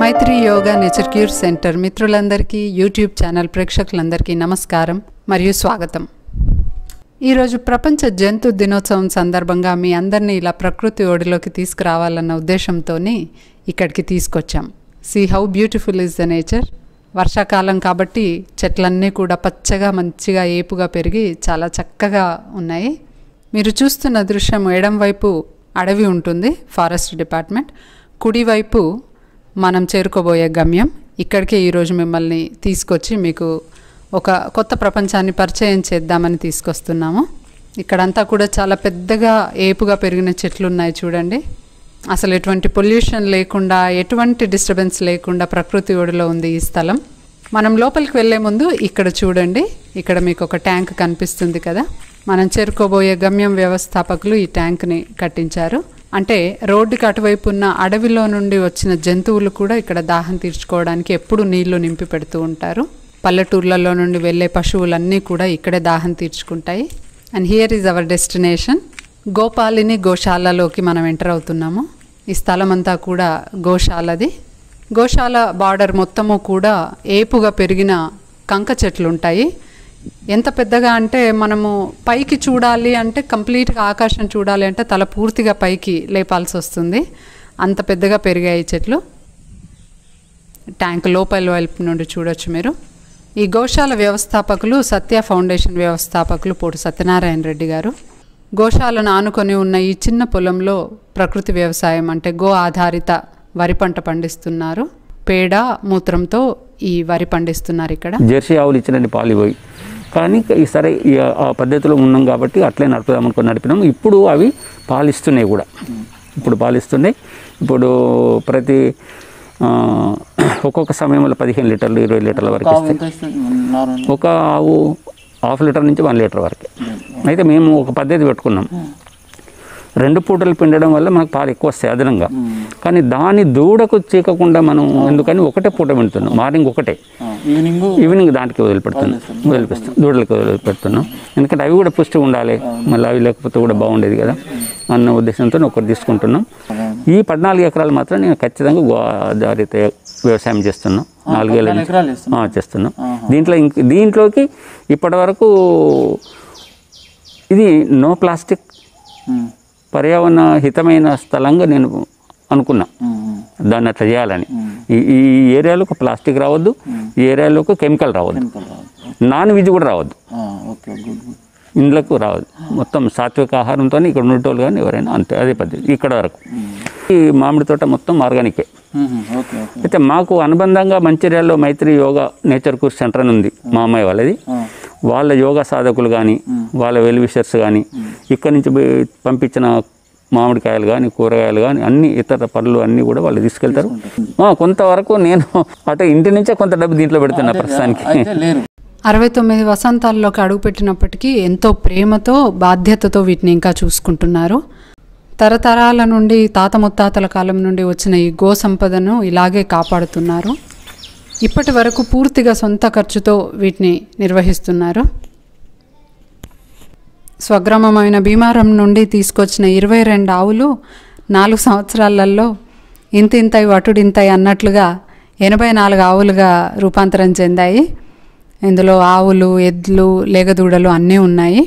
మైత్రి yoga nature cure centre మిత్రులందరికీ YouTube channel ప్రేక్షకులందరికీ నమస్కారం మరియు స్వాగతం. ఈరోజు ప్రపంచ జంతు దినోత్సవం సందర్భంగా మీ అందరినీ ఇలా ప్రకృతి ఒడిలోకి తీసుకురావాలన్న ఉద్దేశంతోనే ఇక్కడికి తీసుకొచ్చాం. See how beautiful is the nature. వర్షాకాలం కాబట్టి చెట్లన్నీ కూడా పచ్చగా మంచిగా ఏపుగా పెరిగి చాలా చక్కగా ఉన్నాయి. మీరు చూస్తున్న దృశ్యం ఎడం వైపు అడవి ఉంటుంది, ఫారెస్ట్ డిపార్ట్మెంట్. కుడివైపు మనం చేరుకోబోయే గమ్యం. ఇక్కడికే ఈరోజు మిమ్మల్ని తీసుకొచ్చి మీకు ఒక కొత్త ప్రపంచాన్ని పరిచయం చేద్దామని తీసుకొస్తున్నాము. ఇక్కడంతా కూడా చాలా పెద్దగా ఏపుగా పెరిగిన చెట్లు ఉన్నాయి చూడండి. అసలు ఎటువంటి పొల్యూషన్ లేకుండా, ఎటువంటి డిస్టర్బెన్స్ లేకుండా ప్రకృతి ఒడిలో ఉంది ఈ స్థలం. మనం లోపలికి వెళ్ళే ముందు ఇక్కడ చూడండి, ఇక్కడ మీకు ఒక ట్యాంక్ కనిపిస్తుంది కదా. మనం చేరుకోబోయే గమ్యం వ్యవస్థాపకులు ఈ ట్యాంక్ని కట్టించారు. అంటే రోడ్డుకి అటువైపు ఉన్న అడవిలో నుండి వచ్చిన జంతువులు కూడా ఇక్కడ దాహం తీర్చుకోవడానికి ఎప్పుడు నీళ్లు నింపి పెడుతూ ఉంటారు. పల్లెటూర్లలో నుండి వెళ్ళే పశువులన్నీ కూడా ఇక్కడే దాహం తీర్చుకుంటాయి. And here is our destination. గోపాలిని గోశాలలోకి మనం ఎంటర్ అవుతున్నాము. ఈ స్థలం అంతా కూడా గోశాలది. గోశాల బార్డర్ మొత్తము కూడా ఏపుగా పెరిగిన కంక చెట్లు ఉంటాయి. ఎంత పెద్దగా అంటే మనము పైకి చూడాలి అంటే, కంప్లీట్గా ఆకాశం చూడాలి అంటే తల పూర్తిగా పైకి లేపాల్సి వస్తుంది, అంత పెద్దగా పెరిగాయి చెట్లు. ట్యాంక్ లోపల వైపు నుండి చూడొచ్చు మీరు. ఈ గోశాల వ్యవస్థాపకులు సత్య ఫౌండేషన్ వ్యవస్థాపకులు పోటు సత్యనారాయణ రెడ్డి గారు. గోశాలను ఆనుకొని ఉన్న ఈ చిన్న పొలంలో ప్రకృతి వ్యవసాయం అంటే గో ఆధారిత వరి పంట పండిస్తున్నారు. పేడ మూత్రంతో ఈ వరి పండిస్తున్నారు. ఇక్కడ జెర్సీ ఆవులు ఇచ్చినన్ని పాలు పోయి, కానీ సరే ఆ పద్ధతిలో ఉన్నాం కాబట్టి అట్లే నడుపుదాం అనుకుని నడిపినాం. ఇప్పుడు అవి పాలిస్తున్నాయి కూడా, ఇప్పుడు పాలిస్తున్నాయి. ఇప్పుడు ప్రతి ఒక్కొక్క సమయంలో 15 లీటర్లు 20 లీటర్ల వరకు ఇస్తాయి. ఒక ఆవు ½ లీటర్ నుంచి 1 లీటర్ వరకు. అయితే మేము ఒక పద్ధతి పెట్టుకున్నాం, 2 పూటలు పిండడం వల్ల మనకు పాలు ఎక్కువ వస్తాయి అదనంగా. కానీ దాని దూడకు చీకకుండా మనం ఎందుకని ఒకటే పూట పిండుతున్నాం. మార్నింగ్ ఒకటే, ఈవినింగ్ దానికి వదిలిపిస్తాం, దూడలకు వదిలిపెడుతున్నాం. ఎందుకంటే అవి కూడా పుష్టి ఉండాలి, మళ్ళీ అవి లేకపోతే కూడా బాగుండేది కదా అన్న ఉద్దేశంతో ఒకటి తీసుకుంటున్నాం. ఈ 14 ఎకరాలు మాత్రం నేను ఖచ్చితంగా గో ఆధారిత వ్యవసాయం చేస్తున్నాం. 4 ఏళ్ళ చేస్తున్నాం. దీంట్లోకి ఇప్పటి వరకు ఇది నో ప్లాస్టిక్, పర్యావరణ హితమైన స్థలంగా నేను అనుకున్నా దాన్ని అట్లా చేయాలని. ఈ ఏరియాలోకి ప్లాస్టిక్ రావద్దు, ఈ ఏరియాలోకి కెమికల్ రావద్దు, నాన్ వెజ్ కూడా రావద్దు, ఇండ్లకు రావద్దు. మొత్తం సాత్విక ఆహారంతో ఇక్కడ ఉండేటోళ్ళు కానీ ఎవరైనా అంతే, అదే పద్ధతి ఇక్కడ వరకు. ఈ మామిడి తోట మొత్తం ఆర్గానికే. అయితే మాకు అనుబంధంగా మంచిర్యాలలో మైత్రి యోగా నేచర్ క్యూర్ సెంటర్ అని ఉంది, మా అమ్మాయి వాళ్ళది. వాళ్ళ యోగా సాధకులు కానీ వాళ్ళ వెల్విషర్స్ కానీ ఇక్కడి నుంచి పంపించిన మామిడికాయలు కానీ కూరగాయలు కానీ అన్ని ఇతర పనులు అన్నీ కూడా వాళ్ళు తీసుకెళ్తారు. కొంతవరకు నేను అటు ఇంటి నుంచే కొంత డబ్బు దీంట్లో పెడుతున్నా ప్రస్తుతానికి. 69 వసంతాల్లోకి అడుగుపెట్టినప్పటికీ ఎంతో ప్రేమతో బాధ్యతతో వీటిని ఇంకా చూసుకుంటున్నారు. తరతరాల నుండి తాత ముత్తాతల కాలం నుండి వచ్చిన ఈ గో సంపదను ఇలాగే కాపాడుతున్నారు. ఇప్పటి వరకు పూర్తిగా సొంత ఖర్చుతో వీటిని నిర్వహిస్తున్నారు. స్వగ్రామమైన భీమారం నుండి తీసుకొచ్చిన 22 ఆవులు 4 సంవత్సరాలలో ఇంతింతై వటుడింతై అన్నట్లుగా 84 ఆవులుగా రూపాంతరం చెందాయి. ఇందులో ఆవులు, ఎద్లు, లేగదూడలు అన్నీ ఉన్నాయి.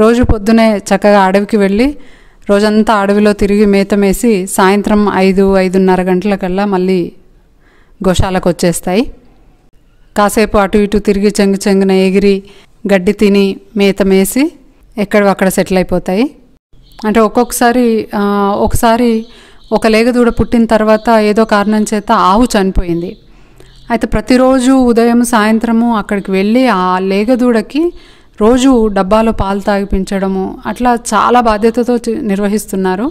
రోజు పొద్దునే చక్కగా అడవికి వెళ్ళి రోజంతా అడవిలో తిరిగి మేత మేసి సాయంత్రం 5-5:30 గంటలకల్లా మళ్ళీ గోశాలకు వచ్చేస్తాయి. కాసేపు అటు ఇటు తిరిగి చెంగున ఎగిరి గడ్డి తిని మేత మేసి ఎక్కడ అక్కడ సెటిల్ అయిపోతాయి. అంటే ఒకసారి ఒక లేగదూడ పుట్టిన తర్వాత ఏదో కారణం చేత ఆవు చనిపోయింది. అయితే ప్రతిరోజు ఉదయం సాయంత్రము అక్కడికి వెళ్ళి ఆ లేగదూడకి రోజు డబ్బాలో పాలు తాగిపించడము, అట్లా చాలా బాధ్యతతో నిర్వహిస్తున్నారు.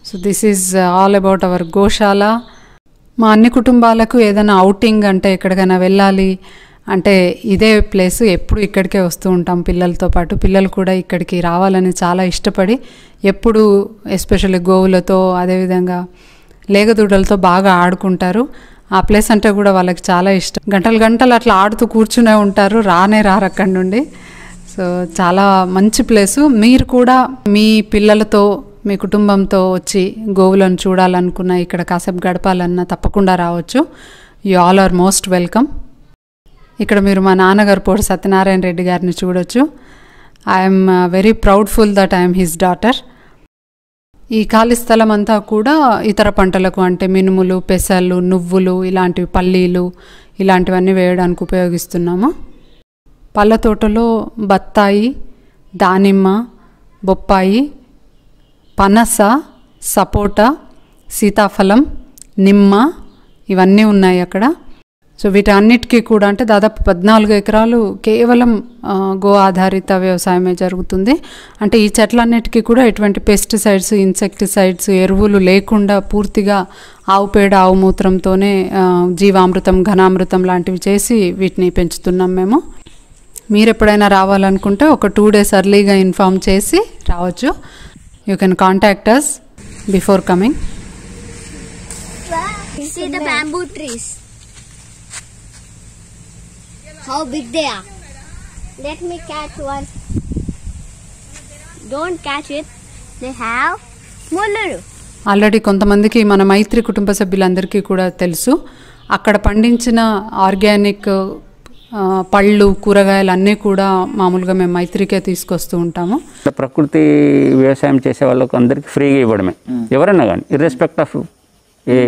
So this is all about our గోశాల. మా అన్ని కుటుంబాలకు ఏదైనా అవుటింగ్ అంటే ఎక్కడికైనా వెళ్ళాలి అంటే ఇదే ప్లేస్. ఎప్పుడు ఇక్కడికే వస్తూ ఉంటాం పిల్లలతో పాటు. పిల్లలు కూడా ఇక్కడికి రావాలని చాలా ఇష్టపడి ఎప్పుడు ఎస్పెషల్లీ గోవులతో అదేవిధంగా లేగదూడలతో బాగా ఆడుకుంటారు. ఆ ప్లేస్ అంటే కూడా వాళ్ళకి చాలా ఇష్టం. గంటలు అట్లా ఆడుతూ కూర్చునే ఉంటారు, రారు అక్కడి నుండి. సో చాలా మంచి ప్లేసు. మీరు కూడా మీ పిల్లలతో మీ కుటుంబంతో వచ్చి గోవులను చూడాలనుకున్నా, ఇక్కడ కాసేపు గడపాలన్నా తప్పకుండా రావచ్చు. You all are most welcome. ఇక్కడ మీరు మా నాన్నగారు పోటి సత్యనారాయణ రెడ్డి గారిని చూడొచ్చు. I'm very proudful that I'm his daughter. ఈ ఖాళీ స్థలం అంతా కూడా ఇతర పంటలకు అంటే మినుములు, పెసలు, నువ్వులు, ఇలాంటివి పల్లీలు ఇలాంటివన్నీ వేయడానికి ఉపయోగిస్తున్నాము. పళ్ళ తోటలో బత్తాయి, దానిమ్మ, బొప్పాయి, పనస, సపోటా, సీతాఫలం, నిమ్మ ఇవన్నీ ఉన్నాయి అక్కడ. సో వీటన్నిటికీ కూడా అంటే దాదాపు 14 ఎకరాలు కేవలం గో ఆధారిత వ్యవసాయమే జరుగుతుంది. అంటే ఈ చెట్లన్నిటికీ కూడా ఎటువంటి పెస్టిసైడ్స్, ఇన్సెక్టిసైడ్స్, ఎరువులు లేకుండా పూర్తిగా ఆవు పేడ, ఆవు మూత్రంతోనే జీవామృతం, ఘనామృతం లాంటివి చేసి వీటిని పెంచుతున్నాం మేము. మీరు ఎప్పుడైనా రావాలనుకుంటే ఒక 2 days ఎర్లీగా ఇన్ఫార్మ్ చేసి రావచ్చు. You can contact us before coming. See the bamboo trees. How big they are. Let me catch one. Don't catch it. They have mullulu. Already కొంతమందికి మన మైత్రి కుటుంబ సభ్యులందరికీ కూడా తెలుసు. అక్కడ పండించిన ఆర్గానిక్ పళ్ళు, కూరగాయలు అన్నీ కూడా మామూలుగా మేము మైత్రికే తీసుకొస్తూ ఉంటాము. ప్రకృతి వ్యవసాయం చేసే వాళ్ళకు అందరికీ ఫ్రీగా ఇవ్వడమే. ఎవరైనా కానీ ఇర్రెస్పెక్ట్ ఆఫ్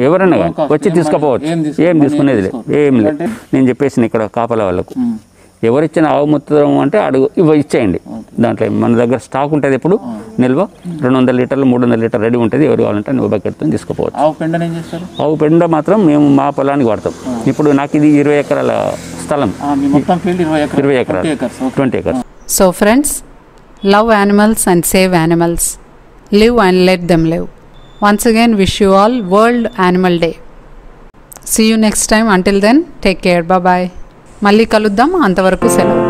ఎవరైనా కానీ వచ్చి తీసుకుపోవచ్చు. ఏం తీసుకునేది లేదు, ఏం లేదు. నేను చెప్పేసిన ఇక్కడ కాపలా వాళ్ళకు ఎవరిచ్చిన ఆవు మూత్రం అంటే అడుగు ఇచ్చేయండి. దాంట్లో మన దగ్గర స్టాక్ ఉంటుంది, ఎప్పుడు నిల్వ 200 లీటర్లు 300 లీటర్లు రెడీ ఉంటుంది. ఎవరు కావాలంటే నువ్వు బకెట్తో తీసుకుపోవచ్చు. ఆవు పెండ మాత్రం మేము మా పొలానికి వాడతాం. ఇప్పుడు నాకు ఇది 20 ఎకరాల స్థలం, 20 ఎకరాలు, 20 acres. So friends, love animals and save animals. Live and let them live. Once again wish you all world animal day. See you next time. Until then take care. Bye. మళ్ళీ కలుద్దాం. అంతవరకు సెలవు.